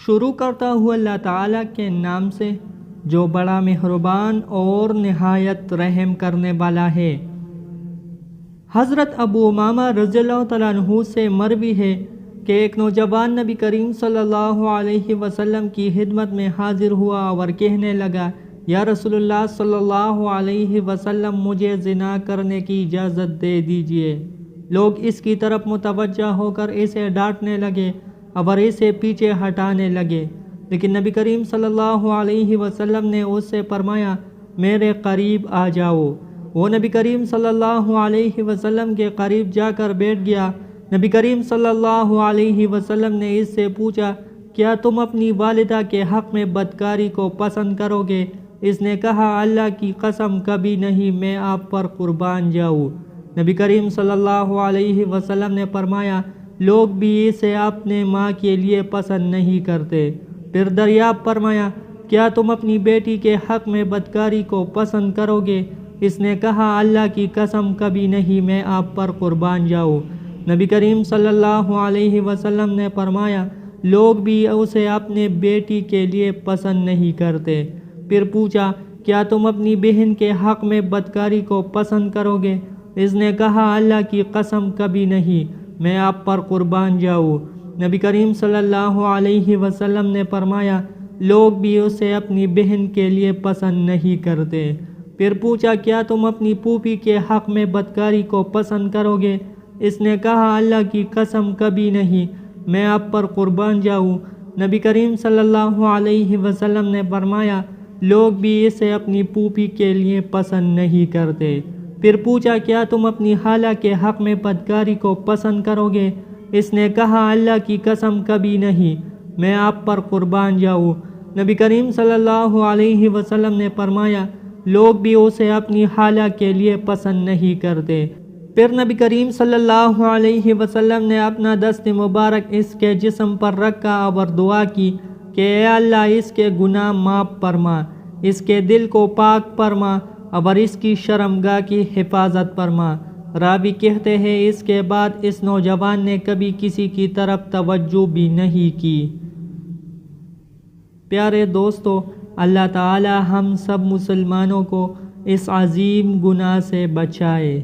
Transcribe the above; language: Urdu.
شروع کرتا ہوں اللہ تعالیٰ کے نام سے جو بڑا مہربان اور نہایت رحم کرنے والا ہے۔ حضرت ابو امامہ رضی اللہ تعالیٰ عنہ سے مروی ہے کہ ایک نوجوان نبی کریم صلی اللہ علیہ وسلم کی خدمت میں حاضر ہوا اور کہنے لگا، یا رسول اللہ صلی اللہ علیہ وسلم، مجھے زنا کرنے کی اجازت دے دیجئے۔ لوگ اس کی طرف متوجہ ہو کر اسے ڈانٹنے لگے اور اسے پیچھے ہٹانے لگے، لیکن نبی کریم صلی اللہ علیہ وسلم نے اس سے فرمایا، میرے قریب آ جاؤ۔ وہ نبی کریم صلی اللہ علیہ وسلم کے قریب جا کر بیٹھ گیا۔ نبی کریم صلی اللہ علیہ وسلم نے اس سے پوچھا، کیا تم اپنی والدہ کے حق میں بدکاری کو پسند کرو گے؟ اس نے کہا، اللہ کی قسم کبھی نہیں، میں آپ پر قربان جاؤں۔ نبی کریم صلی اللہ علیہ وسلم نے فرمایا، لوگ بھی اسے اپنے ماں کے لیے پسند نہیں کرتے۔ پھر دریافت فرمایا، کیا تم اپنی بیٹی کے حق میں بدکاری کو پسند کرو گے؟ اس نے کہا، اللہ کی قسم کبھی نہیں، میں آپ پر قربان جاؤں۔ نبی کریم صلی اللہ علیہ وسلم نے فرمایا، لوگ بھی اسے اپنے بیٹی کے لیے پسند نہیں کرتے۔ پھر پوچھا، کیا تم اپنی بہن کے حق میں بدکاری کو پسند کرو گے؟ اس نے کہا، اللہ کی قسم کبھی نہیں، میں آپ پر قربان جاؤں۔ نبی کریم صلی اللہ علیہ وسلم نے فرمایا، لوگ بھی اسے اپنی بہن کے لیے پسند نہیں کرتے۔ پھر پوچھا، کیا تم اپنی پھوپھی کے حق میں بدکاری کو پسند کرو گے؟ اس نے کہا، اللہ کی قسم کبھی نہیں، میں آپ پر قربان جاؤں۔ نبی کریم صلی اللہ علیہ وسلم نے فرمایا، لوگ بھی اسے اپنی پھوپھی کے لیے پسند نہیں کرتے۔ پھر پوچھا، کیا تم اپنی خالہ کے حق میں بدکاری کو پسند کرو گے؟ اس نے کہا، اللہ کی قسم کبھی نہیں، میں آپ پر قربان جاؤں۔ نبی کریم صلی اللہ علیہ وسلم نے فرمایا، لوگ بھی اسے اپنی خالہ کے لیے پسند نہیں کرتے۔ پھر نبی کریم صلی اللہ علیہ وسلم نے اپنا دست مبارک اس کے جسم پر رکھا اور دعا کی کہ اے اللہ، اس کے گناہ معاف فرما، اس کے دل کو پاک فرما اور اس کی شرمگاہ کی حفاظت فرما۔ راوی کہتے ہیں، اس کے بعد اس نوجوان نے کبھی کسی کی طرف توجہ بھی نہیں کی۔ پیارے دوستو، اللہ تعالی ہم سب مسلمانوں کو اس عظیم گناہ سے بچائے۔